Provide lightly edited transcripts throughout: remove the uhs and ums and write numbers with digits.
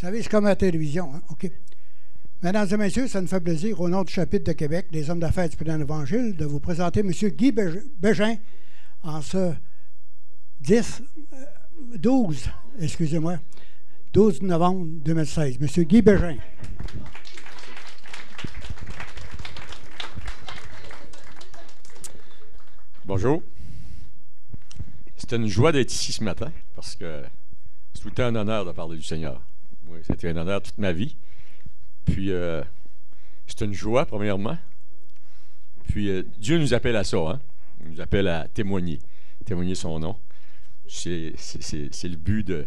savez, c'est comme à la télévision, hein? OK. Mesdames et messieurs, ça nous fait plaisir, au nom du chapitre de Québec, des hommes d'affaires du Président l'Évangile, de vous présenter M. Guy Bégin en ce 12 novembre 2016. M. Guy Bégin. Bonjour. C'est une joie d'être ici ce matin parce que c'est tout le temps un honneur de parler du Seigneur. Moi, c'était un honneur toute ma vie. Puis, c'est une joie, premièrement. Puis, Dieu nous appelle à ça, hein? Il nous appelle à témoigner son nom. C'est le but de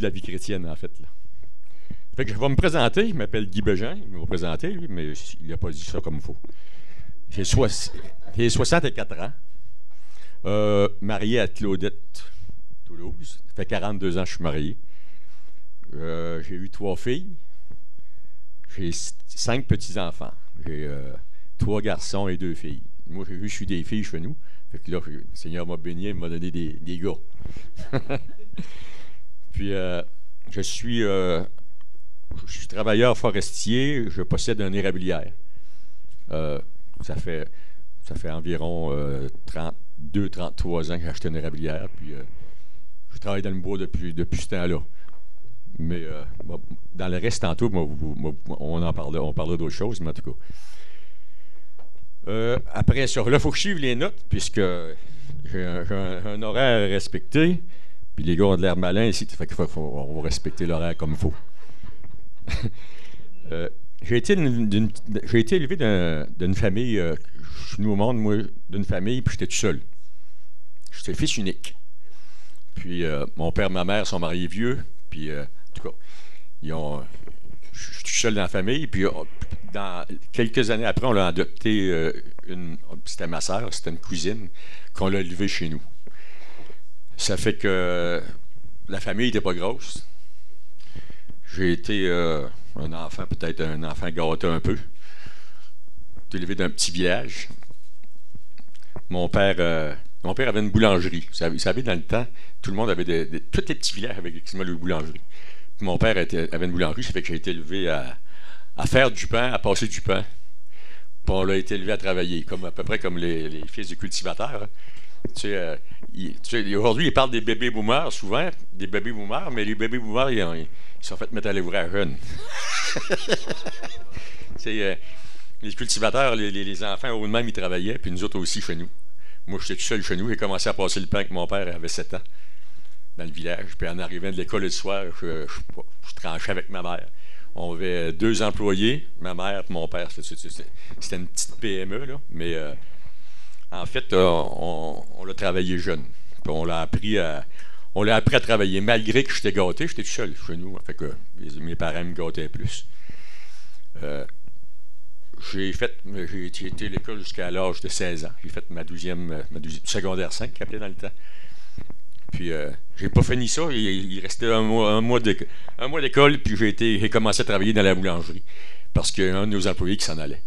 la vie chrétienne, en fait, là. Fait que je vais me présenter. Il m'appelle Guy Bégin. Il m'a présenté, lui, mais il n'a pas dit ça comme il faut. J'ai 64 ans. Marié à Claudette, Toulouse. Ça fait 42 ans que je suis marié. J'ai eu 3 filles. J'ai 5 petits-enfants. J'ai 3 garçons et 2 filles. Moi, j'ai juste eu des filles chez nous. Fait que là, le Seigneur m'a béni, il m'a donné des gars. Puis, je suis travailleur forestier. Je possède une érablière. Ça fait environ 32-33 ans que j'ai acheté une érablière. Puis, je travaille dans le bois depuis ce temps-là. Mais dans le reste, tantôt, on parlait d'autres choses, mais en tout cas. Après ça, là, il faut que je suive les notes, puisque j'ai un horaire à respecter. Puis les gars ont de l'air malins ici, fait qu'il on va respecter l'horaire comme il faut. J'ai été élevé d'une famille, je suis venu au monde, moi, d'une famille, puis j'étais tout seul. J'étais fils unique. Puis mon père et ma mère sont mariés vieux, puis en tout cas, je suis tout seul dans la famille, puis quelques années après, on l'a adopté, c'était ma sœur, c'était une cousine, qu'on l'a élevée chez nous. Ça fait que la famille n'était pas grosse. J'ai été peut-être un enfant gâté un peu. J'ai été élevé d'un petit village. Mon père avait une boulangerie. Vous savez, dans le temps, tout le monde avait tous les petits villages avaient une boulangerie. Puis mon père avait une boulangerie, ça fait que j'ai été élevé à faire du pain, à passer du pain. Puis on a été élevé à travailler, à peu près comme les fils de cultivateurs. Hein. Aujourd'hui, ils parlent des bébés boomers, souvent, des bébés boomers, mais les bébés boomers, ils sont fait mettre à l'ouvrage jeunes. Les cultivateurs, les enfants, au même, ils travaillaient, puis nous autres aussi chez nous. Moi, j'étais tout seul chez nous. J'ai commencé à passer le pain avec mon père, il avait 7 ans, dans le village. Puis en arrivant de l'école le soir, je tranchais avec ma mère. On avait 2 employés, ma mère et mon père. C'était une petite PME, là, mais en fait, on l'a travaillé jeune. Puis on l'a appris à travailler. Malgré que j'étais gâté, j'étais tout seul chez nous. Fait que mes parents me gâtaient plus. J'ai été à l'école jusqu'à l'âge de 16 ans. J'ai fait ma deuxième secondaire 5, qui appelait dans le temps. Puis, j'ai pas fini ça. Il restait un mois d'école, puis j'ai commencé à travailler dans la boulangerie. Parce qu'il y a un de nos employés qui s'en allait.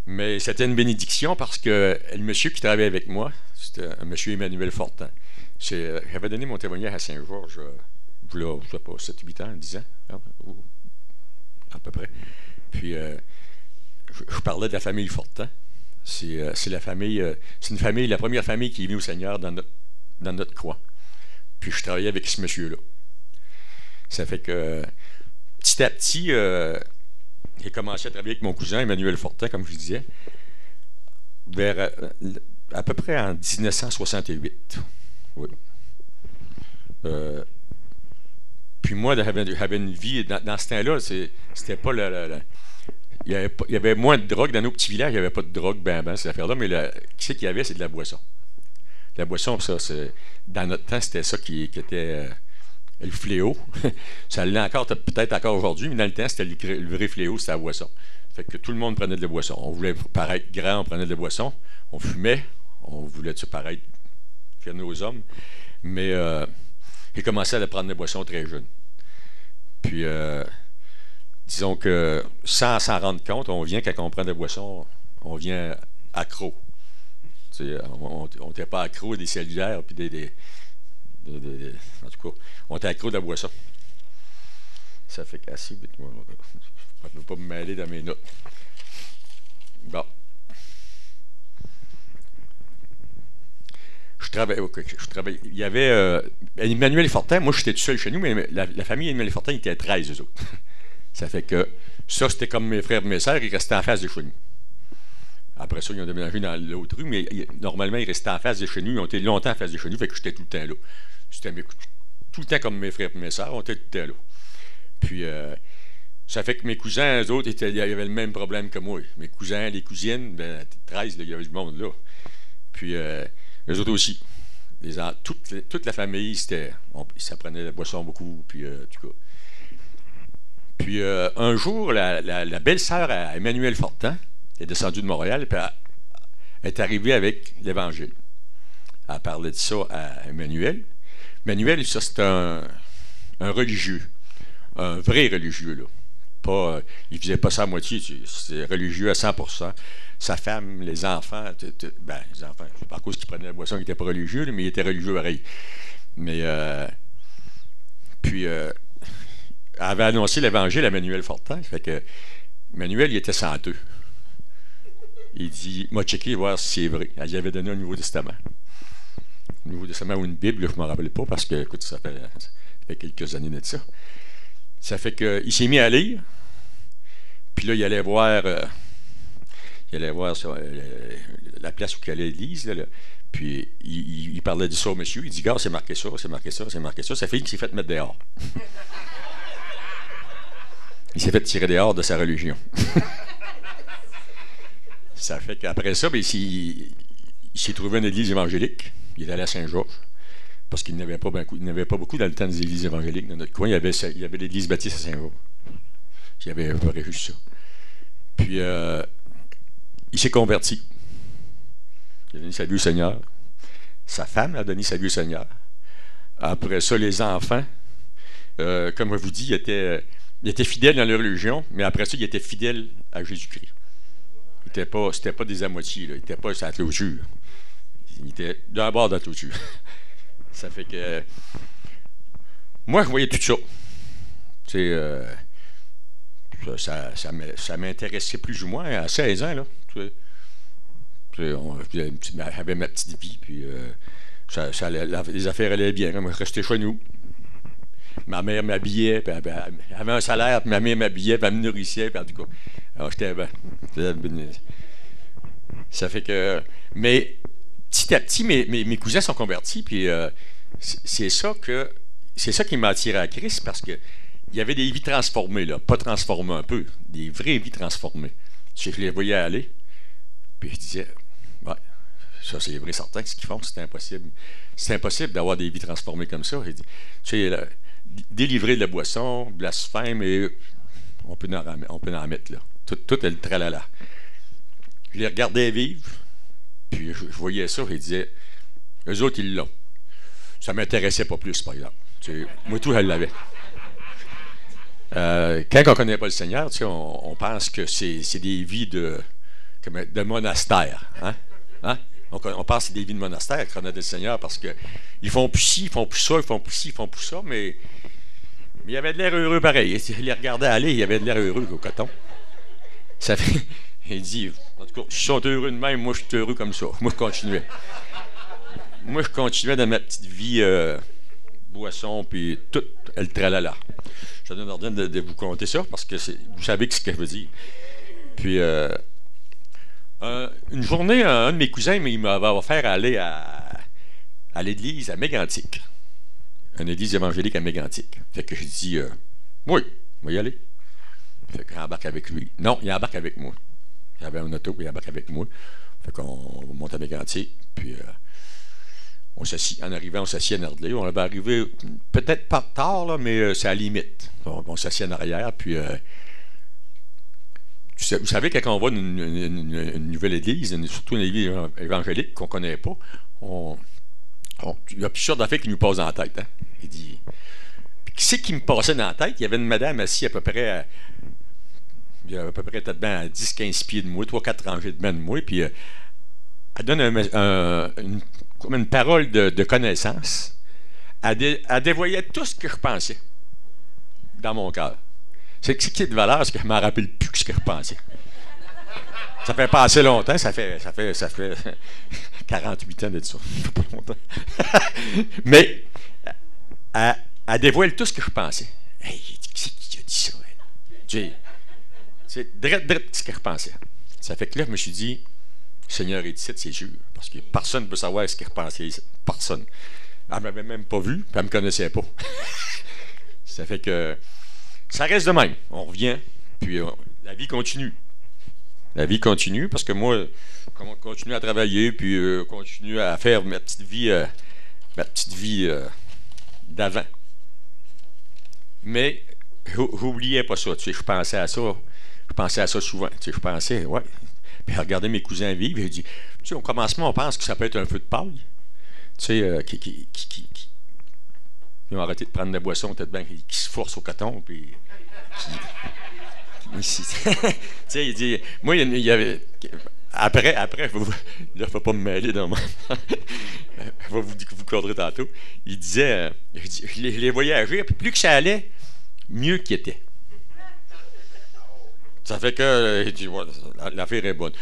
Mais c'était une bénédiction parce que le monsieur qui travaillait avec moi, c'était un monsieur Emmanuel Fortin. J'avais donné mon témoignage à Saint-Georges, je ne sais pas, 7-8 ans, 10 ans, à peu près. Puis, je parlais de la famille Fortin. C'est la première famille qui est venue au Seigneur dans notre coin. Puis, je travaillais avec ce monsieur-là. Ça fait que, petit à petit, j'ai commencé à travailler avec mon cousin Emmanuel Fortin, comme je disais, vers à peu près en 1968. Oui. Puis moi, j'avais une vie, dans ce temps-là, c'était pas il y avait moins de drogue dans nos petits villages, il n'y avait pas de drogue, ces affaires-là, mais qui c'est qu'il y avait, c'est de la boisson. La boisson, ça, dans notre temps, c'était ça qui était le fléau. Ça l'est encore, peut-être encore aujourd'hui, mais dans le temps, c'était le vrai fléau, c'était la boisson. Fait que tout le monde prenait de la boisson. On voulait paraître grand, on prenait de la boisson. On fumait, on voulait paraître, faire nos hommes. Mais j'ai commencé à prendre des boissons très jeune. Puis, disons que sans s'en rendre compte, quand on prend des boissons, on vient accro. On n'était pas accro des cellulaires, puis en tout cas, on était accro de la boisson. Ça fait qu'assez vite, moi. Je ne peux pas me mêler dans mes notes. Bon. Je travaille. Il y avait Emmanuel Fortin. Moi, j'étais tout seul chez nous, mais la famille Emmanuel Fortin, il était 13, eux autres. Ça fait que ça, c'était comme mes frères et mes sœurs, ils restaient en face de chez nous. Après ça, ils ont déménagé dans l'autre rue, mais normalement, ils restaient en face de chez nous. Ils ont été longtemps en face de chez nous, fait que j'étais tout le temps là. C'était tout le temps comme mes frères et mes sœurs, on était tout le temps là. Puis, ça fait que mes cousins, eux autres, ils avaient le même problème que moi. Mes cousins, les cousines, ben, 13, là, il y avait du monde là. Puis, eux autres aussi. Toute la famille, ça prenait la boisson beaucoup, puis, en tout cas. Puis, un jour, la belle-sœur à Emmanuel Fortin est descendue de Montréal, puis elle est arrivée avec l'Évangile. Elle parlait de ça à Emmanuel. Emmanuel, ça, c'est un religieux. Un vrai religieux, là. Pas, il ne faisait pas ça à moitié, c'était religieux à 100%. Sa femme, les enfants, les enfants, c'est pas à cause qu'il prenait la boisson qu'il n'était pas religieux, mais il était religieux pareil. Mais, puis, elle avait annoncé l'Évangile à Emmanuel Fortin, fait que Emmanuel, il était senteux. Il dit, m'a checké voir si c'est vrai. Elle lui avait donné un Nouveau Testament. Un Nouveau Testament ou une Bible, là, je ne m'en rappelle pas, parce que, écoute, ça fait quelques années de ça. Ça fait qu'il s'est mis à lire, puis là, il allait voir sur, la place où il allait à l'église, là, puis il parlait de ça au monsieur. Il dit, gars, c'est marqué ça, c'est marqué ça, c'est marqué ça. Ça fait qu'il s'est fait mettre dehors. Il s'est fait tirer dehors de sa religion. Ça fait qu'après ça, ben, il s'est trouvé une église évangélique. Il est allé à Saint-Georges. Parce qu'il n'y avait pas beaucoup dans le temps des églises évangéliques. Dans notre coin, il y avait l'église baptiste à Saint-Georges. Il y avait un peu juste ça. Puis, il s'est converti. Il a donné sa vie au Seigneur. Sa femme a donné sa vie au Seigneur. Après ça, les enfants, comme je vous dis, ils étaient fidèles dans leur religion, mais après ça, ils étaient fidèles à Jésus-Christ. C'était pas des à moitié, là. Ils n'étaient pas sur la clôture. Ils étaient d'un bord de la clôture. Ça fait que moi, je voyais tout ça. Tu sais, ça m'intéressait plus ou moins à 16 ans, là. J'avais ma petite vie, puis les affaires allaient bien. Moi, je restais chez nous. Ma mère m'habillait, puis elle avait un salaire, puis ma mère m'habillait, puis elle me nourrissait, puis en tout cas. Alors, j'étais bien. Ça fait que. Mais petit à petit, mes cousins sont convertis, puis c'est ça qui m'a attiré à Christ, parce que il y avait des vies transformées, là. Pas transformées un peu, des vraies vies transformées. Je les voyais aller, puis je disais, ouais, ça c'est vrai, certain que ce qu'ils font, c'est impossible. C'est impossible d'avoir des vies transformées comme ça. Tu sais, délivrer de la boisson, blasphème, et on peut en mettre, là. Tout est le tralala. Je les regardais vivre, puis je voyais ça, et je disais, eux autres, ils l'ont. Ça ne m'intéressait pas plus, par exemple. Moi, tout, elle l'avait. Quand on ne connaît pas le Seigneur, on pense que c'est des vies de monastère. Hein? Hein? On pense que c'est des vies de monastère qu'on a le Seigneur, parce qu'ils font plus ci, ils font plus ça, ils font plus ci, ils font plus ça, mais il avait de l'air heureux pareil. Il les regardait aller, il avait de l'air heureux au coton. Ça fait, il dit, en tout cas, ils sont heureux de même, moi je suis heureux comme ça. Moi je continuais. Moi je continuais dans ma petite vie boisson, puis tout, elle tralala. Je donne l'ordre de vous conter ça, parce que vous savez ce que je veux dire. Puis, une journée, un de mes cousins, il m'avait offert à aller à l'église à Mégantic. Une église évangélique à Mégantic. Fait que j'ai dit, oui, on va y aller. Fait qu'il embarque avec lui. Non, il embarque avec moi. Il avait un auto, puis il embarque avec moi. Fait qu'on monte à Mégantic, puis on s'assit. En arrivant, on s'assit à Nardley. On avait arrivé, peut-être pas tard, là, mais c'est à la limite. On s'assit en arrière, puis vous savez, quand on va dans une nouvelle église, surtout une église évangélique qu'on ne connaît pas, il y a plusieurs d'affaires qui nous passent dans la tête. Hein? Il dit, qui c'est qui me passait dans la tête? Il y avait une madame assise à peu près peut-être à 10-15 pieds de moi, 3-4 rangées de main de moi, puis elle donne une parole de connaissance. Elle dévoyait tout ce que je pensais. dans mon cœur. C'est ce qui est de valeur, c'est que je ne me rappelle plus ce que je pensais. Ça fait pas assez longtemps, ça fait 48 ans d'être ça. Ça fait pas longtemps. Mais elle dévoile tout ce que je pensais. Hey, qui a dit ça? C'est direct ce que je pensais. Ça fait que là, je me suis dit, Seigneur est ici, c'est sûr. Parce que personne ne peut savoir ce qu'il repensait. Personne. Elle ne m'avait même pas vu, puis elle ne me connaissait pas. Ça fait que ça reste de même. On revient, puis la vie continue. La vie continue parce que moi, on continue à travailler, puis continue à faire ma petite vie d'avant. Mais j'oubliais pas ça. Tu sais, je pensais à ça souvent. Tu sais, je pensais, ouais. Puis regarder mes cousins vivre, j'ai dit, tu sais, au commencement, on pense que ça peut être un feu de paille. Tu sais, ils ont arrêté de prendre de la boisson, peut-être bien, qui se forcent au coton, puis tu sais, il dit, moi, il y avait. Après, là, il ne faut pas me mêler dans moi. Je vais vous cadrer tantôt. Il disait, je les voyais agir, puis plus que ça allait, mieux qu'ils étaient. Ça fait que, l'affaire est bonne.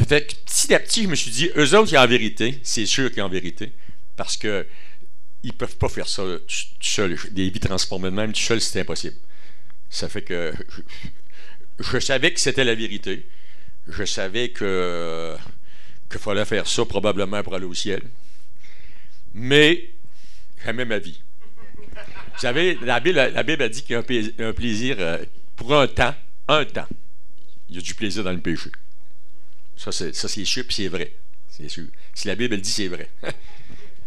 Fait que petit à petit, je me suis dit, eux autres, ils ont en vérité, c'est sûr qu'ils ont en vérité, parce que ils ne peuvent pas faire ça tout seuls. Des vies transformées de même, tout seul, c'est impossible. Ça fait que je savais que c'était la vérité. Je savais qu'il fallait faire ça probablement pour aller au ciel. Mais j'aimais ma vie. Vous savez, la Bible a dit qu'il y a un plaisir pour un temps. Il y a du plaisir dans le péché. Ça c'est sûr, puis c'est vrai. C'est sûr. Si la Bible dit, c'est vrai.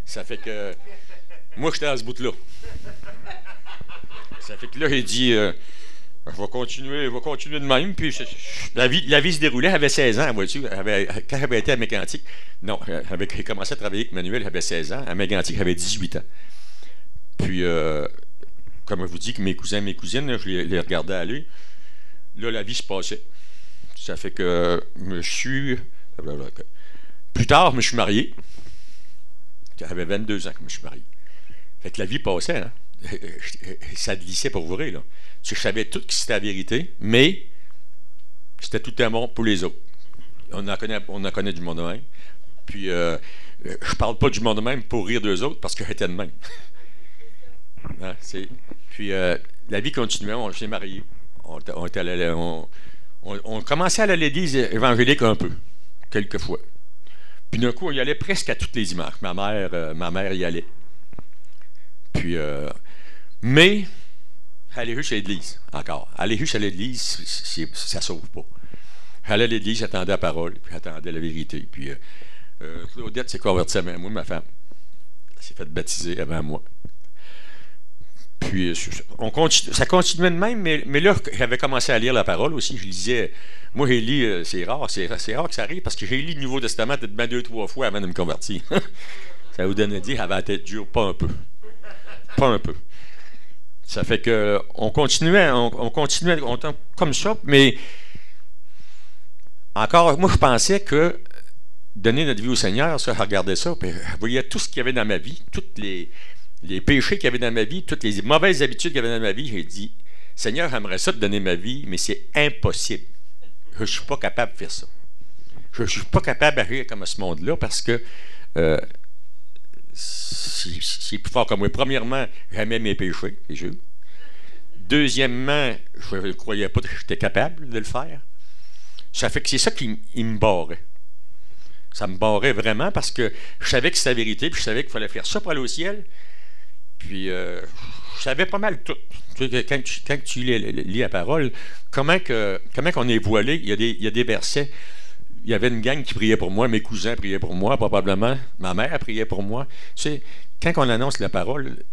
Ça fait que moi, j'étais à ce bout-là. Ça fait que là, j'ai dit, je vais continuer de même. Puis la vie se déroulait. Elle avait 16 ans, vois-tu. Quand j'avais été à Mégantic, non, j'avais commencé à travailler avec Manuel, j'avais 16 ans. À Mégantic, j'avais 18 ans. Puis, comme je vous dis, que mes cousins et mes cousines, là, je les regardais aller. Là, la vie se passait. Ça fait que plus tard, je me suis marié. J'avais 22 ans que je me suis marié. Fait que la vie passait, hein? Ça glissait pour vrai, là. Je savais tout que c'était la vérité, mais c'était tout un monde pour les autres. On en connaît du monde de même. Puis, je parle pas du monde de même pour rire d'eux autres, parce que j'étais de même. Hein, puis, la vie continuait, on s'est mariés. On commençait à aller à l'église évangélique un peu, quelquefois. Puis d'un coup, on y allait presque à toutes les dimanches. Ma mère y allait. Puis, mais, aller juste à l'église, encore. Aller juste à l'église, ça ne sauve pas. Aller à l'église, j'attendais la parole, puis j'attendais la vérité. Puis, Claudette s'est convertie avant moi, ma femme. Elle s'est faite baptiser avant moi. Puis, ça continuait de même, mais là, j'avais commencé à lire la parole aussi. Je lisais, moi, j'ai lu, c'est rare que ça arrive, parce que j'ai lu le Nouveau Testament peut-être bien 2-3 fois avant de me convertir. Ça vous donne à dire, j'avais la tête dure, pas un peu. Pas un peu. Ça fait que on continuait comme ça, mais encore, moi, je pensais que donner notre vie au Seigneur, ça, je regardais ça, puis je voyais tout ce qu'il y avait dans ma vie, toutes les péchés qu'il y avait dans ma vie, toutes les mauvaises habitudes qu'il y avait dans ma vie. J'ai dit, Seigneur, j'aimerais ça te donner ma vie, mais c'est impossible. Je ne suis pas capable de faire ça. Je ne suis pas capable d'agir comme à ce monde-là parce que c'est plus fort que moi. Premièrement, j'aimais mes péchés, les jeux. Deuxièmement, je ne croyais pas que j'étais capable de le faire. Ça fait que c'est ça qui me barrait. Ça me barrait vraiment parce que je savais que c'était la vérité, puis je savais qu'il fallait faire ça pour aller au ciel. Puis, je savais pas mal tout. Tu sais, quand tu lis la parole, comment qu'on est voilé, il y a des versets. Il y avait une gang qui priait pour moi, mes cousins priaient pour moi, probablement. Ma mère priait pour moi. Tu sais, quand on annonce la parole,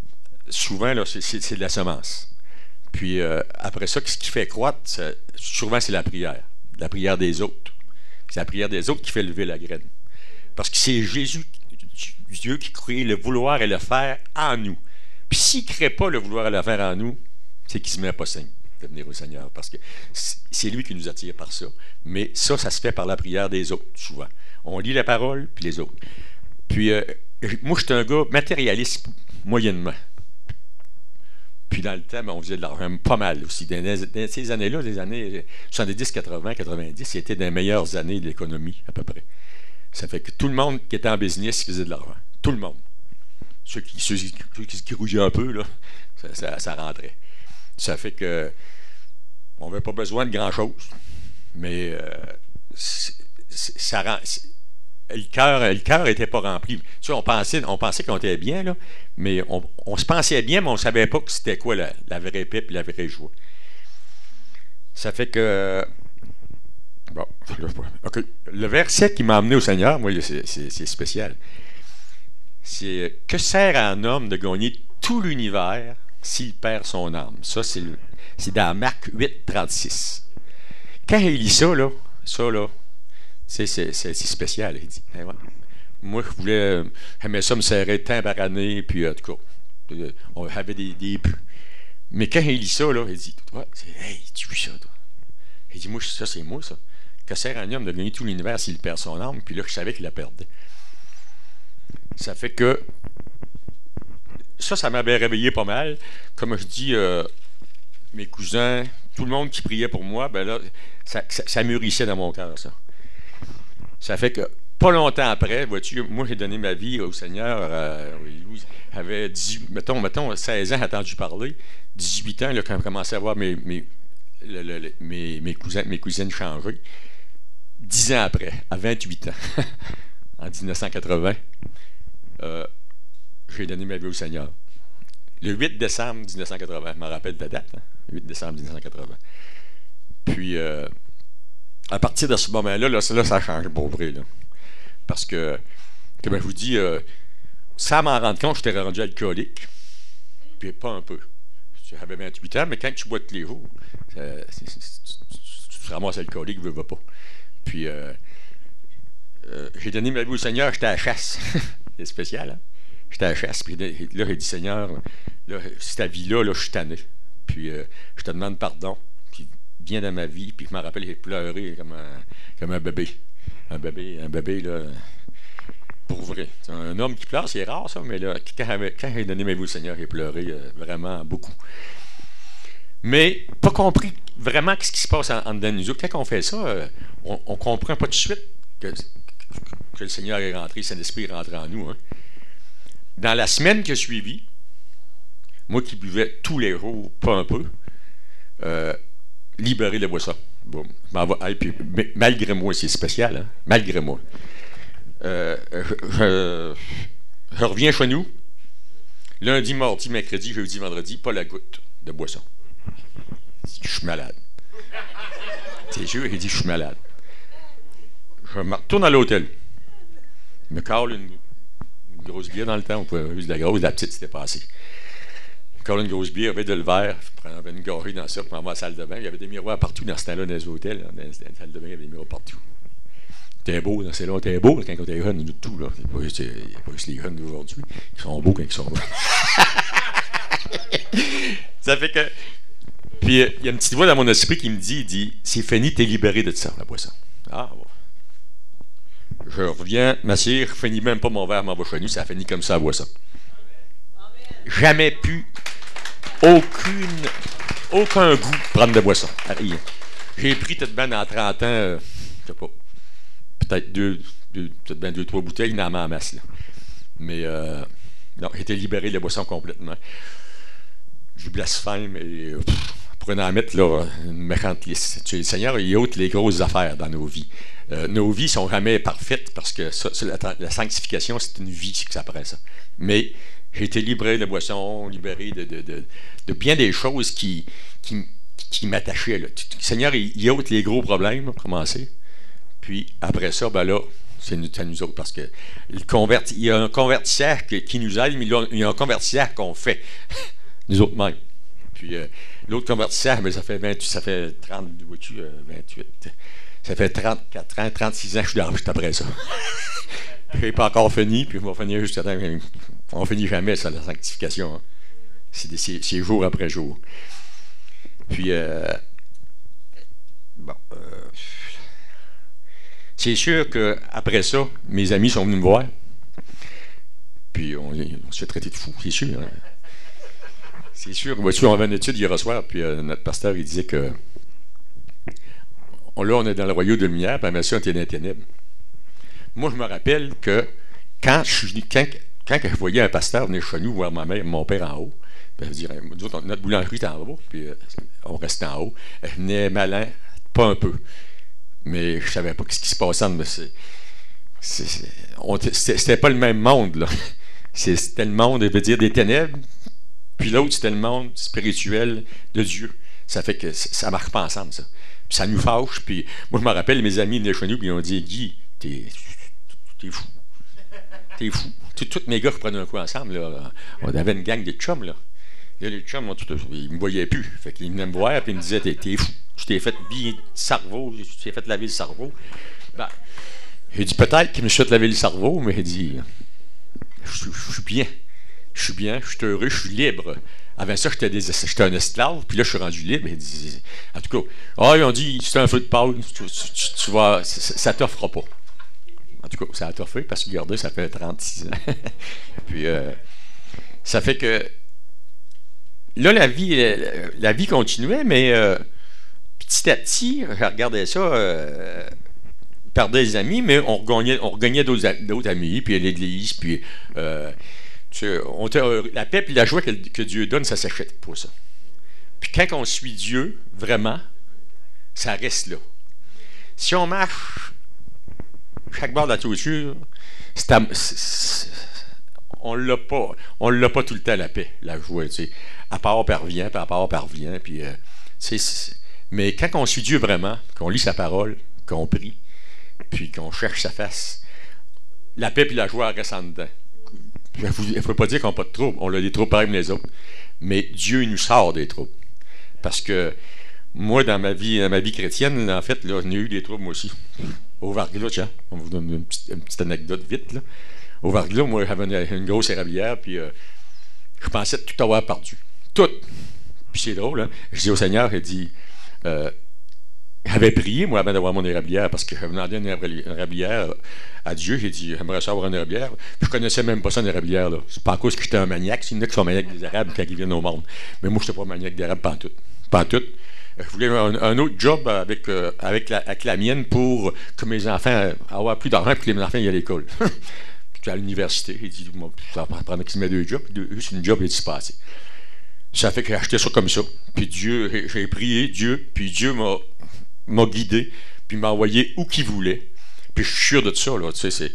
souvent, là, c'est de la semence. Puis, après ça, ce qui fait croître, souvent, c'est la prière des autres. C'est la prière des autres qui fait lever la graine. Parce que c'est Jésus, Dieu, qui crée le vouloir et le faire en nous. Puis s'il ne crée pas le vouloir et le faire en nous, c'est qu'il ne se met pas signe de venir au Seigneur. Parce que c'est lui qui nous attire par ça. Mais ça se fait par la prière des autres, souvent. On lit la parole, puis les autres. Puis moi, je suis un gars matérialiste, moyennement. Puis dans le temps, ben, on faisait de l'argent pas mal aussi. Dans ces années-là, les années 70, 80, 90, c'était des meilleures années de l'économie, à peu près. Ça fait que tout le monde qui était en business faisait de l'argent. Tout le monde. Ceux qui rougeaient un peu, là, ça rentrait. Ça fait que on n'avait pas besoin de grand-chose. Mais le cœur n'était pas rempli. Tu sais, on pensait qu'on était bien, là, mais on se pensait bien, mais on ne savait pas que c'était quoi la vraie paix et la vraie joie. Ça fait que... Bon, OK. Le verset qui m'a amené au Seigneur, moi, c'est spécial. C'est « Que sert à un homme de gagner tout l'univers s'il perd son âme? » Ça, c'est dans Marc 8, 36. Quand il lit ça, là, c'est spécial. Il dit, hey, ouais. Moi, j'aimais ça me serrer tant par année, puis en tout cas, on avait des buts. Mais quand il lit ça, là, il dit, ouais, hey, tu vis ça, toi? Il dit, moi, ça, c'est moi, ça. Que sert à un homme de gagner tout l'univers s'il perd son âme? Puis là, je savais qu'il la perdait. Ça fait que ça m'avait réveillé pas mal. Comme je dis, mes cousins, tout le monde qui priait pour moi, ben là, ça mûrissait dans mon cœur, ça. Ça fait que, pas longtemps après, vois-tu, moi, j'ai donné ma vie au Seigneur. J'avais 16 ans, j'ai entendu parler. 18 ans, là, quand j'ai commencé à voir mes cousines changer. 10 ans après, à 28 ans, en 1980, j'ai donné ma vie au Seigneur. Le 8 décembre 1980, je me rappelle de la date, hein, 8 décembre 1980. Puis, à partir de ce moment-là, ça a changé pour vrai. Là. Parce que, comme je vous dis, sans m'en rendre compte, j'étais rendu alcoolique. Puis pas un peu. J'avais 28 ans, mais quand tu bois tous les jours, tu te ramasses alcoolique, veux pas. Puis, j'ai donné ma vie au Seigneur, j'étais à la chasse. C'est spécial, hein? J'étais à la chasse. Puis là, j'ai dit, Seigneur, là, cette vie-là, là, je suis tanné. Puis, je te demande pardon. Puis, viens dans ma vie. Puis, je me rappelle, j'ai pleuré comme un bébé. Un bébé, là, pour vrai. C'est un homme qui pleure, c'est rare, ça, mais là, quand j'ai donné ma vie au Seigneur, j'ai pleuré vraiment beaucoup. Mais, pas compris vraiment ce qui se passe en dedans de nous. Quand on fait ça, on comprend pas tout de suite que le Seigneur est rentré, le Saint-Esprit est rentré en nous. Hein. Dans la semaine qui a suivi, moi qui buvais tous les jours, pas un peu, libéré de boisson. Boum. Puis, malgré moi, c'est spécial, hein? Malgré moi. Je reviens chez nous, lundi, mardi, mercredi, jeudi, vendredi, pas la goutte de boisson. Je suis malade. C'est sûr, il dit, je suis malade. Je me retourne à l'hôtel. Je me cale une grosse bière dans le temps. On pouvait de la grosse, de la petite, c'était passé. Je me cale une grosse bière, j'avais de le verre, j'avais une gorgée dans ça, puis je m'en vais à la salle de bain. Il y avait des miroirs partout dans ce temps-là, dans les hôtels. Dans la salle de bain, il y avait des miroirs partout. C'était beau, dans ces là, c'était beau quand on était jeune, du tout. Là. Il n'y a pas juste les jeunes d'aujourd'hui qui sont beaux quand ils sont beaux. Ça fait que. Puis, il y a une petite voix dans mon esprit qui me dit, c'est fini, t'es libéré de ça, la boisson. Ah, bon. Je reviens, m'assire, je finis même pas mon verre, m'en va chez nous, ça a fini comme ça, la boisson. Jamais pu, aucun goût prendre de boisson. Rien. J'ai pris tout de même en 30 ans, je sais pas, peut-être peut-être bien 2-3 bouteilles, il en a en masse, là. Mais, non, j'ai été libéré de la boisson complètement. Je blasphème et pour en mettre là, une méchante liste. Le Seigneur, il ôte les grosses affaires dans nos vies. Nos vies sont jamais parfaites parce que la sanctification, c'est une vie que ça prend ça. Mais j'ai été libéré de boisson, libéré de bien des choses qui m'attachaient. Là. Le Seigneur, il ôte les gros problèmes, pour commencer. Puis après ça, ben là, c'est à nous autres parce que il y a un convertisseur qui nous aide, mais il y a un convertisseur qu'on fait. Nous autres mêmes. Puis l'autre convertisseur, mais ça fait 30, vois-tu, 28. Ça fait 34 ans, 36 ans que je suis dans juste après ça. Je n'ai pas encore fini, puis je vais finir juste à temps. On ne finit jamais, ça, la sanctification. Hein. C'est jour après jour. Puis, bon. C'est sûr qu'après ça, mes amis sont venus me voir. Puis, on se fait traiter de fou, c'est sûr. Hein. C'est sûr. Vois-tu, on avait une étude hier soir, puis notre pasteur, il disait que là, on est dans le royaume de lumière, puis après ça, on était dans les ténèbres. Moi, je me rappelle que quand je voyais un pasteur venir chez nous voir ma mère, mon père en haut, ben, je dirais, notre boulangerie était en haut, puis on restait en haut. Elle venait malin, pas un peu. Mais je savais pas ce qui se passait. Mais c'était pas le même monde, là. C'était le monde, je veux dire, des ténèbres, puis l'autre, c'était le monde spirituel de Dieu. Ça fait que ça marche pas ensemble, ça. Puis ça nous fâche, puis moi, je me rappelle, mes amis venaient chez nous, puis ils ont dit, Guy, t'es fou. T'es fou. Tous mes gars prenaient un coup ensemble, là. On avait une gang de chums, là. Là, les chums, ils me voyaient plus. Fait qu'ils venaient me voir, puis ils me disaient, t'es fou. Tu t'es fait biller le cerveau, tu t'es fait laver le cerveau. Ben, j'ai dit, peut-être qu'il me suis fait laver le cerveau, mais il dit, je suis bien. Je suis bien, je suis heureux, je suis libre. Avant ça, j'étais un esclave, puis là, je suis rendu libre. Il dit, en tout cas, ils ont dit, c'est un feu de Pâques, tu vas, ça ne t'offrira pas. En tout cas, ça a toffé, parce que regardez, ça fait 36 ans. Puis, ça fait que, là, la vie continuait, mais petit à petit, je regardais ça, perdait des amis, mais on regagnait d'autres amis, puis à l'église, puis la paix et la joie que Dieu donne, ça ne s'achète pas, ça. Puis quand on suit Dieu, vraiment, ça reste là. Si on marche chaque bord de la toiture, on l'a pas tout le temps, la paix, la joie, tu sais. À part parvient, puis à part parvient, puis mais quand on suit Dieu vraiment, qu'on lit sa parole, qu'on prie, puis qu'on cherche sa face, la paix et la joie restent en dedans. Il ne faut pas dire qu'on n'a pas de troubles. On a des troubles pareils que les autres. Mais Dieu, il nous sort des troubles. Parce que moi, dans ma vie chrétienne, en fait, là, j'en ai eu des troubles, moi aussi. Au Verglas, tiens, on vous donne une petite anecdote vite, là. Au Verglas, moi, j'avais une grosse érablière, puis je pensais tout avoir perdu. Tout. Puis c'est drôle, hein. Je dis au Seigneur, il dit, j'avais prié, moi, avant d'avoir mon érablière, parce que j'avais demandé une érablière à Dieu. J'ai dit, j'aimerais ça avoir une érablière. Puis je connaissais même pas ça, une érablière, là. C'est pas à cause que j'étais un maniaque. C'est une qui sont maniaques des Arabes quand ils viennent au monde. Mais moi, je n'étais pas maniaque des Arabes, pas en tout. Je voulais un autre job avec la mienne pour que mes enfants avoir plus d'argent pour que mes enfants aillent à l'école. Puis à l'université, j'ai dit, moi, ça va prendre qu'ils se mettent deux jobs. Juste une job, il dit, c'est pas assez. Ça fait que j'ai acheté ça comme ça. Puis j'ai prié Dieu, puis Dieu m'a guidé, puis m'a envoyé où qu'il voulait. Puis je suis sûr de ça, là. Tu sais, c'est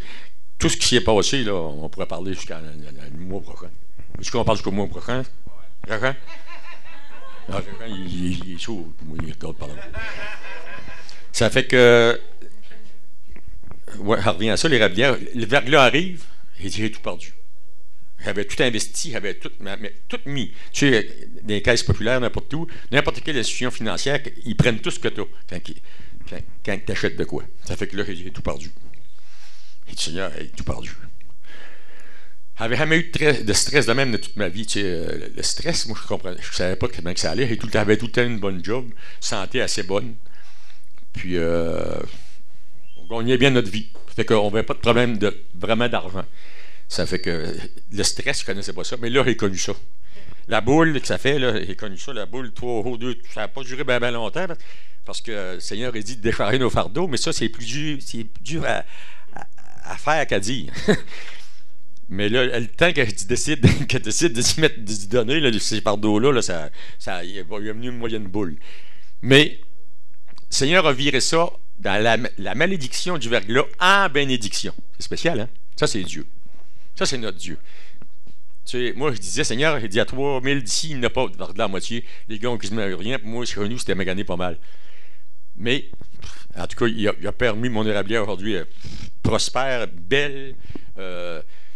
tout ce qui s'est passé, là, on pourrait parler jusqu'à le mois prochain. Est-ce qu'on parle jusqu'au mois prochain? Rajan? Rajan, il est chaud. Moi, il regarde par là. Ça fait que. Ouais, on revient à ça, les rablières. Le Verglas arrive, et j'ai tout perdu. J'avais tout investi, j'avais tout mis. Tu sais, dans les caisses populaires, n'importe où, n'importe quelle institution financière, ils prennent tout ce que tu as quand tu achètes de quoi. Ça fait que là, j'ai tout perdu. Et le Seigneur, j'ai tout perdu. J'avais jamais eu de stress de même de toute ma vie. Tu sais, le stress, moi, je savais pas comment ça allait. J'avais tout le temps une bonne job, santé assez bonne. Puis, on gagnait bien notre vie. Ça fait qu'on n'avait pas de problème vraiment d'argent. Ça fait que le stress, je ne connaissais pas ça, mais là, j'ai connu ça. La boule que ça fait, là, j'ai connu ça, la boule 3 ou 2, ça n'a pas duré bien longtemps, parce que le Seigneur a dit de décharger nos fardeaux, mais ça, c'est plus dur à faire qu'à dire. Mais là, le temps que je décide de s'y donner, là, ces fardeaux-là, là, il est venu une moyenne boule. Mais le Seigneur a viré ça dans la malédiction du Verglas en bénédiction. C'est spécial, hein? Ça, c'est Dieu. Ça, c'est notre Dieu. Tu sais, moi, je disais, Seigneur, j'ai dit à 3000 d'ici, il n'y en a pas de la moitié. Les gars ont quasiment rien. Pour moi, chez nous, c'était magané pas mal. Mais, en tout cas, il a permis mon érablière aujourd'hui prospère, belle. Tu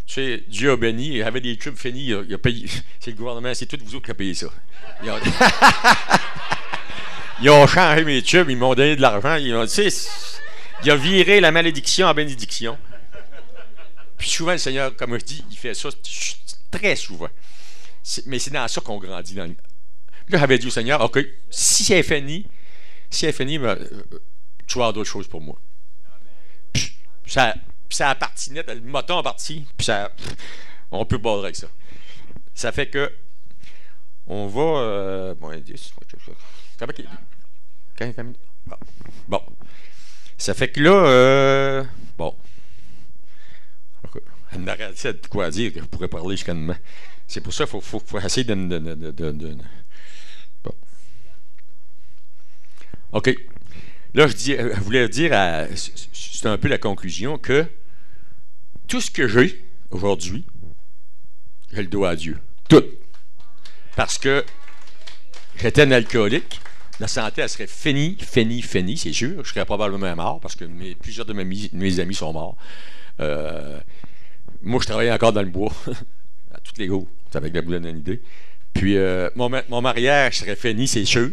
sais, Dieu a béni. Il avait des tubes finis. Il a payé. C'est le gouvernement, c'est tout vous autres qui a payé ça. Ils ont changé mes tubes, ils m'ont donné de l'argent. Il a viré la malédiction en bénédiction. Puis souvent, le Seigneur, comme je dis, il fait ça très souvent. Mais c'est dans ça qu'on grandit. Là, j'avais dit au Seigneur, OK, si c'est fini, tu vas avoir d'autres choses pour moi. Puis ça a parti net, le moton a parti, puis on peut barrer avec ça. Ça fait que On va. Bon, 10. Bon. Ça fait que là. Bon. Elle n'a rien de quoi dire que je pourrais parler jusqu'à demain. C'est pour ça qu'il faut essayer de. Bon. OK. Là, je voulais dire, c'est un peu la conclusion, que tout ce que j'ai aujourd'hui, je le dois à Dieu. Tout. Parce que j'étais un alcoolique. La santé, elle serait finie, c'est sûr. Je serais probablement mort parce que plusieurs de mes amis sont morts. Moi, je travaillais encore dans le bois, à toutes les gros. C'est avec la boule d'idée. Puis, mon mariage serait fini, c'est sûr.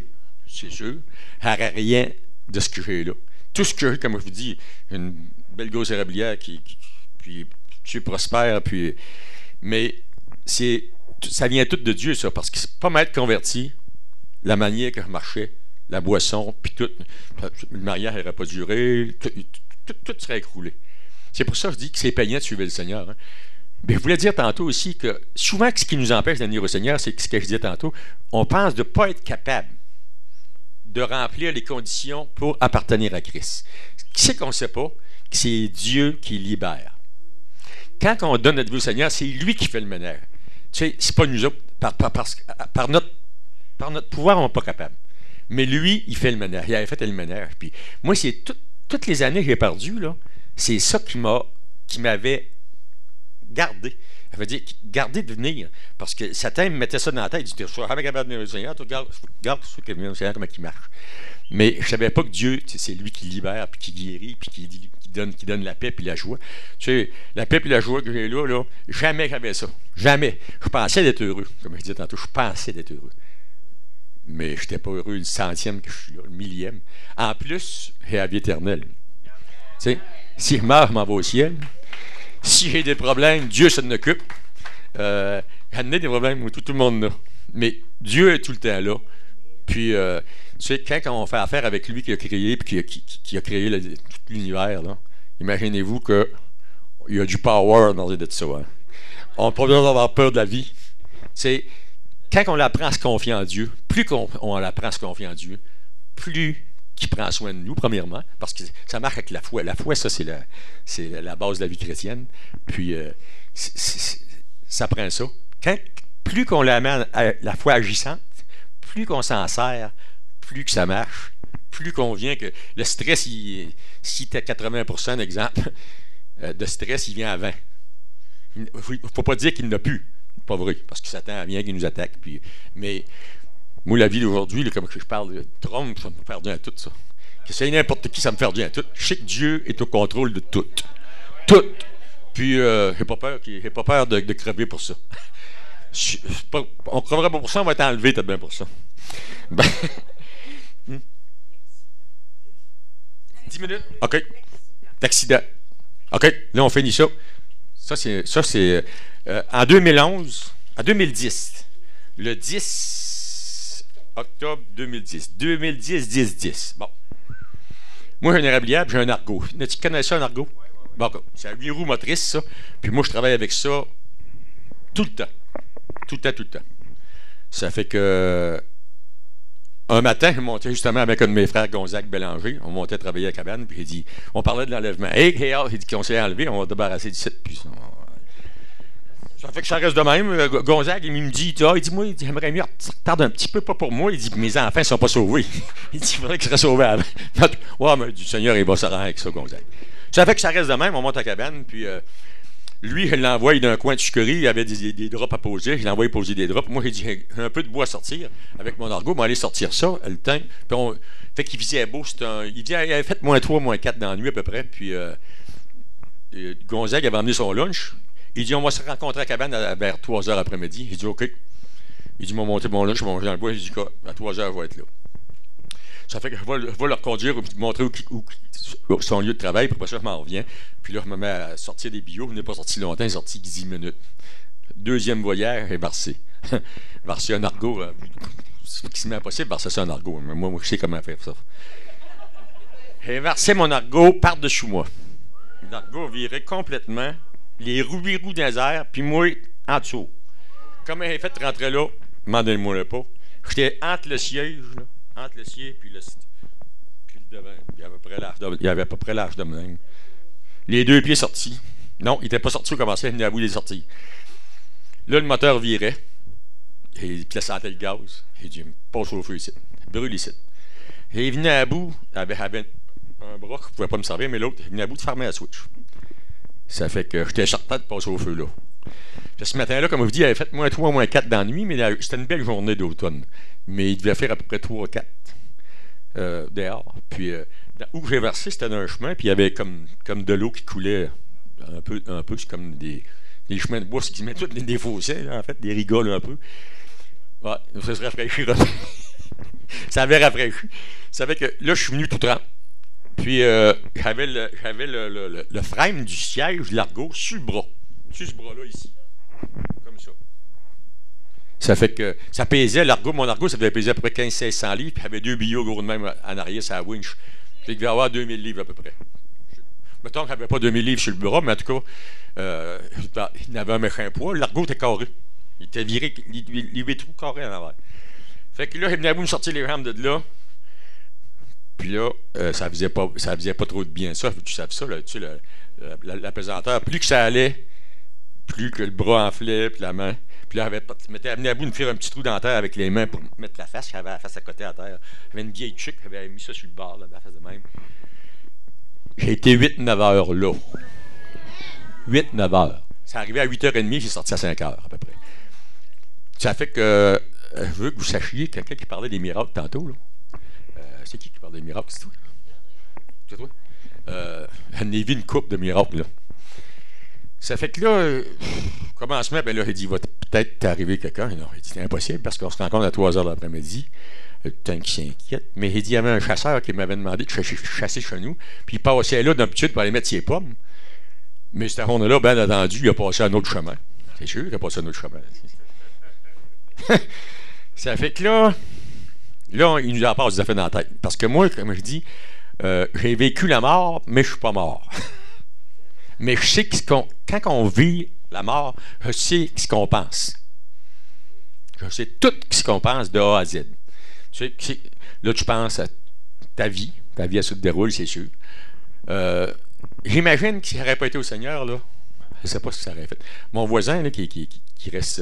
C'est sûr. Il n'y aurait rien de ce que j'ai là. Tout ce que j'ai, comme je vous dis, une belle grosse érablière puis tu prospères, puis. Mais ça vient tout de Dieu, ça, parce que c'est pas m'être converti, la manière que je marchais, la boisson, puis tout. Le mariage n'aurait pas duré, tout serait écroulé. C'est pour ça que je dis que c'est payant de suivre le Seigneur. Hein. Mais je voulais dire tantôt aussi que souvent, ce qui nous empêche de venir au Seigneur, c'est ce que je disais tantôt, on pense de ne pas être capable de remplir les conditions pour appartenir à Christ. Qui c'est qu'on ne sait pas? C'est Dieu qui libère. Quand on donne notre vie au Seigneur, c'est lui qui fait le ménage. Tu sais, c'est pas nous autres. Par notre pouvoir, on n'est pas capable. Mais lui, il fait le ménage. Il avait fait le ménage. Puis moi, c'est toutes les années que j'ai perdu, là, c'est ça qui m'avait gardé. Ça veut dire garder de venir. Parce que Satan me mettait ça dans la tête. Il dit, je suis jamais capable de venir au Seigneur. Tu regardes ce qui vient au Seigneur, comment il marche. Mais je ne savais pas que Dieu, c'est lui qui libère, puis qui guérit, puis qui donne la paix puis la joie. Tu sais, la paix puis la joie que j'ai là, jamais j'avais ça. Jamais. Je pensais d'être heureux. Comme je disais tantôt, je pensais d'être heureux. Mais je n'étais pas heureux le centième que je suis là, le millième. En plus, j'ai la vie éternelle. Tu sais, si je meurs, je m'en vais au ciel. Si j'ai des problèmes, Dieu s'en occupe. J'en ai des problèmes où tout le monde a. Mais Dieu est tout le temps là. Puis, tu sais, quand on fait affaire avec lui qui a créé, puis qui a créé tout l'univers, là, imaginez-vous qu'il y a du power dans de ça. Hein. On n'a pas besoin d'avoir peur de la vie. C'est quand on apprend à se confier en Dieu, plus on apprend à se confier en Dieu, plus qu'il prend soin de nous, premièrement, parce que ça marche avec la foi. La foi, ça, c'est la base de la vie chrétienne. Puis, ça prend ça. Plus qu'on la met à la foi agissante, plus qu'on s'en sert, plus que ça marche, plus qu'on vient que le stress, si tu as 80% d'exemple de stress, il vient à 20. Il ne faut pas dire qu'il n'a plus. Pas vrai, parce que Satan vient qu'il nous attaque. Puis, mais moi, la vie d'aujourd'hui, comme je parle de Trump, ça me fait faire bien à tout ça. Que c'est n'importe qui, ça me fait bien à tout. Je sais que Dieu est au contrôle de tout. Tout. Puis, j'ai pas peur de crever pour ça. On ne crevera pas pour ça, on va être enlevé, t'as bien pour ça. Ben, 10 minutes? OK. D'accident. OK, là, on finit ça. Ça, c'est en 2010, le 10 octobre 2010. 10. Bon. Moi, j'ai une érablière, puis j'ai un argot. Tu connais ça, un argot? Bon, c'est à 8 roues motrices, ça. Puis moi, je travaille avec ça tout le temps. Tout le temps. Ça fait que un matin, je montais justement avec un de mes frères, Gonzague Bélanger. On montait travailler à la cabane, puis il dit, on parlait de l'enlèvement. Il dit qu'on s'est enlevé, on va débarrasser du site. Puis ça fait que ça reste de même. Gonzague, il me dit, moi, j'aimerais mieux que ça retarde un petit peu, pas pour moi. Il dit, mes enfants ne sont pas sauvés. Il dit, il faudrait qu'ils seraient sauvés avant. Ouais, mais du Seigneur, il va se rendre avec ça, Gonzague. Ça fait que ça reste de même, on monte à la cabane, puis lui, je l'envoie d'un coin de sucrerie, il y avait des drops à poser, je l'envoie poser des drops. Moi, j'ai dit, j'ai un peu de bois à sortir avec mon argot, mais aller sortir ça, le temps. Puis fait qu'il visait beau, il avait fait -3, -4 dans la nuit à peu près, puis Gonzague avait emmené son lunch. Il dit, on va se rencontrer à la cabane vers 3 heures après-midi. Il dit, OK. Il dit, on va monter mon lunch, je vais manger dans le bois. Il dit, à 3 heures, je vais être là. Ça fait que je vais leur conduire, montrer où son lieu de travail, puis après ça, je m'en reviens. Puis là, je me mets à sortir des bio. Il n'est pas sorti longtemps, il est sorti 10 minutes. Deuxième voyage, j'ai versé. Versé un argot. C'est quasiment impossible de verser ça un argot. Mais moi, je sais comment faire ça. J'ai versé mon argot par-dessus moi. L'argot virait complètement, les 8 roues dans les airs, puis moi, en dessous. Comme j'ai fait rentrer là, Demandez-moi pas. J'étais entre le siège, là, entre le siège puis le devant. Il y avait à peu près l'âge de même. Les 2 pieds sortis. Non, il n'était pas sorti au commencement, il venait à bout de les sortir. Là, le moteur virait. Et puis il sentait le gaz. Il dit, passe au feu ici. Brûle ici. Et il venait à bout, il avait un bras qui ne pouvait pas me servir, mais l'autre, il venait à bout de fermer la switch. Ça fait que j'étais certain de passer au feu là. Puis ce matin-là, comme je vous dis, il avait fait moins 3, moins 4 dans la nuit, mais c'était une belle journée d'automne. Mais il devait faire à peu près 3, 4 dehors. Puis où j'ai versé, c'était dans un chemin, puis il y avait comme de l'eau qui coulait un peu c'est comme des chemins de bois qui se mettent tous des fossés, là, en fait, des rigoles un peu. Ouais, ça se rafraîchit. Ça avait rafraîchi. Ça fait que là, je suis venu tout trempe. Puis j'avais le frame du siège de l'argot sur le bras. Sur ce bras-là, ici. Comme ça. Ça fait que ça pesait, mon argot, ça devait peser à peu près 1500-1600 livres, puis il y avait 2 billots gros de même en arrière, ça winch. Il devait avoir 2000 livres à peu près. Mettons qu'il n'y avait pas 2000 livres sur le bras, mais en tout cas, il avait un méchant poids. L'argot était carré. Il était viré, il avait tout carré en arrière. Fait que là, il venait à bout de sortir les rames de là. Puis là, ça faisait pas trop de bien. Ça, tu savais ça, là, tu sais, la pesanteur. Plus que ça allait, plus que le bras enflait, puis la main. Puis là, il m'était amené à bout de me faire un petit trou dans la terre avec les mains pour mettre la face. J'avais la face à côté à terre. J'avais une vieille chick qui avait mis ça sur le bord, là, la face de même. J'ai été 8-9 heures là. 8-9 heures. C'est arrivé à 8h30, j'ai sorti à 5h à peu près. Ça fait que je veux que vous sachiez, quelqu'un qui parlait des miracles tantôt, là. C'est qui parle des miracles? C'est toi? C'est toi? Elle a vu une coupe de miracles, là. Ça fait que là, commencement, ben là, il dit, il va peut-être t'arriver quelqu'un. Non, il dit, c'est impossible parce qu'on se rencontre à 3 heures de l'après-midi. Tant qu'il s'inquiète. Mais il dit, il y avait un chasseur qui m'avait demandé de chasser chez nous. Puis il passait là d'habitude pour aller mettre ses pommes. Mais cette ronde-là, bien entendu, il a passé un autre chemin. C'est sûr qu'il a passé un autre chemin. Ça fait que là, il nous en passe des affaires dans la tête. Parce que moi, comme je dis, j'ai vécu la mort, mais je ne suis pas mort. Mais je sais quand on vit la mort, je sais ce qu'on pense. Je sais tout ce qu'on pense de A à Z. Tu sais, là, tu penses à ta vie elle se déroule, c'est sûr. J'imagine qu'il n'aurait pas été au Seigneur, là. Je ne sais pas ce que ça aurait fait. Mon voisin, là, qui reste,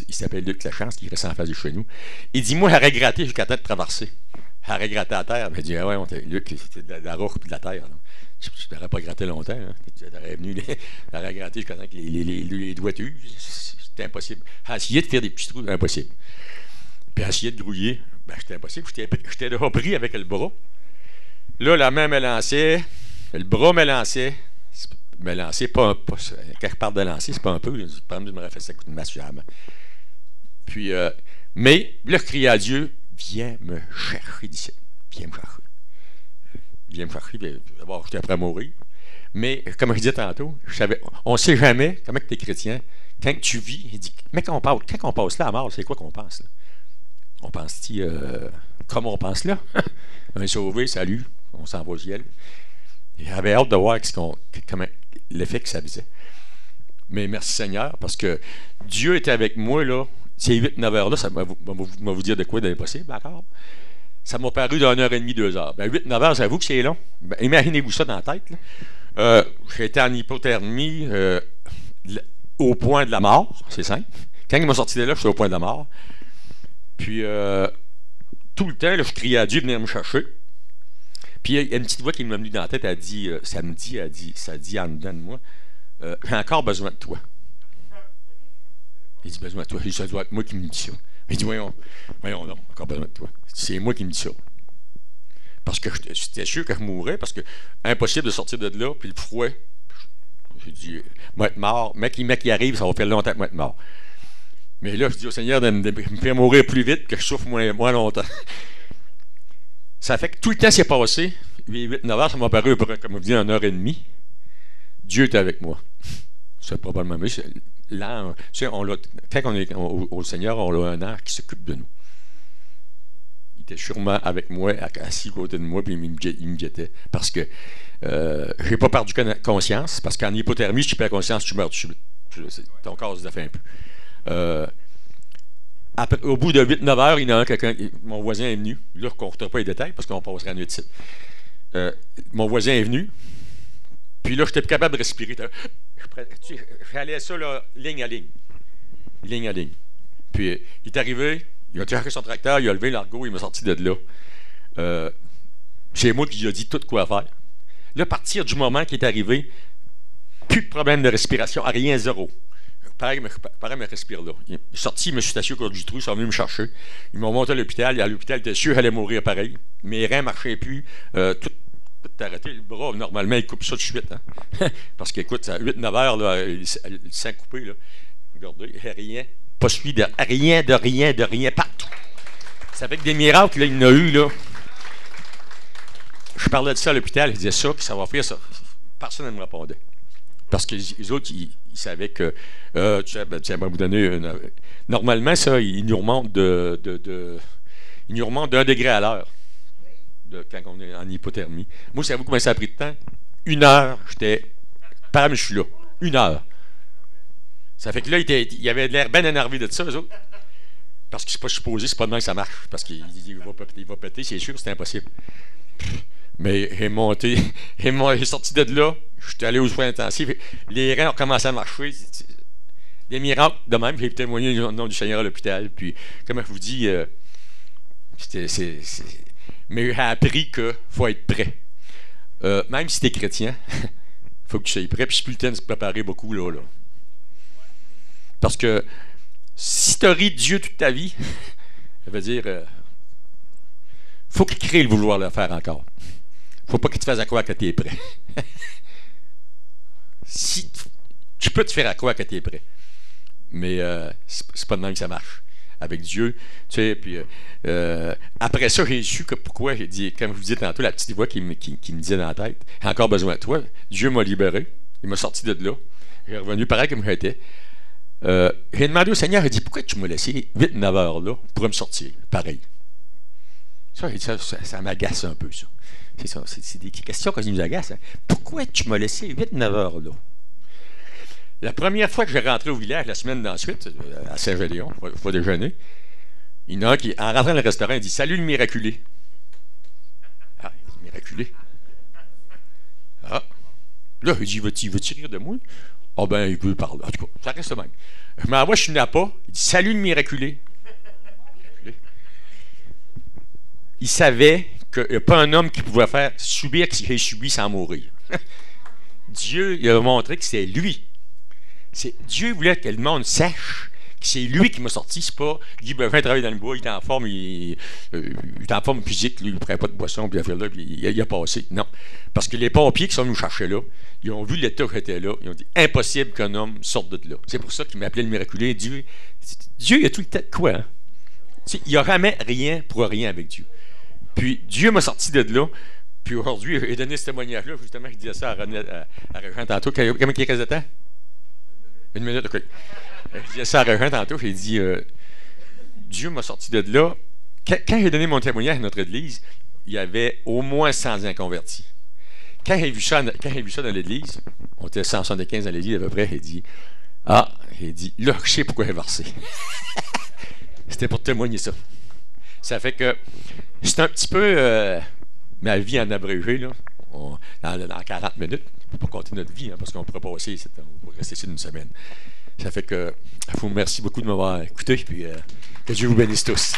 il s'appelle Luc Lachance, qui reste en face de chez nous, il dit, moi, j'aurais gratté jusqu'à la tête de traverser. J'aurais gratté à terre. Il dit, ah ouais, Luc, c'était de la roche et de la terre. Là. Tu n'aurais pas gratté longtemps. Hein. Tu aurais gratté jusqu'à temps que les doigts usent. C'était impossible. Essayer de faire des petits trous, impossible. Puis essayer de grouiller, ben, c'était impossible. J'étais déjà pris avec le bras. Là, la main me lançait, le bras me lançait. Me lancer, pas quand je parle de lancer, c'est pas un peu. Je me refais ça coup de masse sur la main. Puis, mais là, je criais à Dieu, viens me chercher d'ici. Viens me chercher. Viens me chercher. D'abord, j'étais prêt à mourir. Mais, comme je disais tantôt, on ne sait jamais, comment tu es chrétien, quand tu vis, il dit, mais quand on passe là à mort, c'est quoi qu'on pense là? On pense-t-il comme on pense là? Un sauvé, salut, on s'en va au ciel. J'avais hâte de voir l'effet que ça faisait. Mais merci Seigneur, parce que Dieu était avec moi, là. Ces 8-9 heures-là, ça va vous dire de quoi d'impossible encore. Ça m'a paru d'une heure et demie, 2 heures. Ben, 8-9 heures, j'avoue que c'est long. Ben, imaginez-vous ça dans la tête. J'étais en hypothermie au point de la mort, c'est simple. Quand il m'a sorti de là, j'étais au point de la mort. Puis, tout le temps, là, je criais à Dieu de venir me chercher. Puis il y a une petite voix qui m'a venu dans la tête, elle dit, samedi, ça dit en dedans de moi, j'ai encore besoin de toi. Il dit, besoin de toi. Ça doit être moi qui me dis ça. Il dit, voyons, non, encore besoin de toi. C'est moi qui me dis ça. Parce que j'étais sûr que je mourrais, parce que impossible de sortir de là, puis le fouet. J'ai dit, moi être mort, mec qui arrive, ça va faire longtemps que moi être mort. Mais là, je dis au Seigneur de me faire mourir plus vite, que je souffre moins longtemps. Ça fait que tout le temps s'est passé. 8-9 heures, ça m'a paru, comme on dit, 1 heure et demie. Dieu était avec moi. C'est probablement mieux. Là, tu sais, quand on est au Seigneur, on a un ange qui s'occupe de nous. Il était sûrement avec moi, assis à côté de moi, puis il me guettait. Parce que j'ai pas perdu conscience, parce qu'en hypothermie, si tu perds conscience, tu meurs tout de suite. Ton corps se défait un peu. Au bout de 8-9 heures, il y en a quelqu'un, mon voisin est venu. Là, je ne compterai pas les détails parce qu'on passerait la nuit de site. Mon voisin est venu. Puis là, je n'étais plus capable de respirer. J'allais ça, là, ligne à ligne. Ligne à ligne. Puis, il est arrivé, il a tiré son tracteur, il a levé l'argot, il m'a sorti de là. C'est moi qui lui ai dit tout quoi faire. Là, à partir du moment qu'il est arrivé, plus de problème de respiration, rien, zéro. Pareil, me respire là. Il est sorti, il me suis assis au cours du trou, ils sont venus me chercher. Ils m'ont monté à l'hôpital. À l'hôpital, j'étais sûr qu'elle allait mourir pareil. Mes reins ne marchaient plus. Tout arrêté. Le bras, normalement, il coupe ça de suite. Hein? Parce qu'écoute, à 8-9 heures, là, il s'est coupé. Là. Regardez, rien. Pas suivi de rien, partout. Ça fait que des miracles, là, il y en a eu, là. Je parlais de ça à l'hôpital, il disait ça, puis ça va faire ça. Personne ne me répondait. Parce que les autres, ils savaient que, tiens, vous donner normalement, ça, il nous remonte il nous remonte d'1 degré à l'heure quand on est en hypothermie. Moi, savez-vous combien ça a pris de temps? 1 heure, je suis là. 1 heure. Ça fait que là, il avait l'air bien énervé de ça, eux autres. Parce qu'il n'est pas supposé, c'est pas demain que ça marche. Parce qu'il va péter, c'est sûr, c'est impossible. Mais il est sorti de là. Je suis allé aux soins intensifs. Les reins ont commencé à marcher. Des miracles de même. J'ai témoigné au nom du Seigneur à l'hôpital. Puis, comme je vous dis, mais j'ai appris qu'il faut être prêt. Même si tu es chrétien, il faut que tu sois prêt. Puis, c'est plus le temps de se préparer beaucoup. Là. Parce que si tu as ri de Dieu toute ta vie, ça veut dire faut qu'il crée le vouloir le faire encore. Faut pas qu'il te fasse à croire que tu es prêt. Si tu peux te faire à croire que tu es prêt. Mais c'est pas de même que ça marche. Avec Dieu, tu sais, puis après ça, j'ai su que pourquoi, j'ai dit, comme je vous disais tantôt, la petite voix qui me disait dans la tête, j'ai encore besoin de toi. Dieu m'a libéré, il m'a sorti de là. Il est revenu pareil comme j'étais. J'ai demandé au Seigneur, il dit, pourquoi tu m'as laissé 8-9 heures là pour me sortir? Pareil. Ça m'agace un peu, ça. C'est ça, c'est des questions qui nous agacent. Hein. Pourquoi tu m'as laissé 8-9 heures là? La première fois que j'ai rentré au village, la semaine d'ensuite, à Saint-Gédéon, il faut déjeuner, il y en a un qui, en rentrant dans le restaurant, il dit « Salut le miraculé ». Ah, il dit « Miraculé ». Ah. Là, il dit « Veux-tu rire de moi? » Ah ben, il veut parler. En tout cas, ça reste même. Je m'envoie, je suis Napa, il dit « Salut le miraculé ». Il savait qu'il n'y a pas un homme qui pouvait subir ce qu'il a subi sans mourir. Dieu il a montré que c'est lui. Dieu voulait que le monde sache que c'est lui qui m'a sorti. C'est pas Guy Bevin travaille dans le bois, il est en forme, il est en forme physique, lui, il ne prend pas de boisson, puis il a passé. Non. Parce que les pompiers qui sont venus chercher là, ils ont vu l'état que j'étais là, ils ont dit impossible qu'un homme sorte de là. C'est pour ça qu'il m'appelait le miraculé. Dieu, il a tout le temps de quoi, hein? Il n'y a jamais rien pour rien avec Dieu. Puis Dieu m'a sorti de là. Puis aujourd'hui, j'ai donné ce témoignage-là. Justement, je disais ça à Régent tantôt. Comment il reste de temps? 1 minute, OK. Je disais ça à Régent tantôt. J'ai dit Dieu m'a sorti de là. Quand j'ai donné mon témoignage à notre église, il y avait au moins 100 inconvertis. Quand j'ai vu ça dans l'église, on était 175 dans l'église à peu près, j'ai dit, là, je sais pourquoi j'ai versé. C'était pour témoigner ça. Ça fait que c'est un petit peu ma vie en abrégé, là. Dans 40 minutes. On ne peut pas compter notre vie, hein, parce qu'on pourrait passer, on pourrait rester ici une semaine. Ça fait que je vous remercie beaucoup de m'avoir écouté, puis que Dieu vous bénisse tous.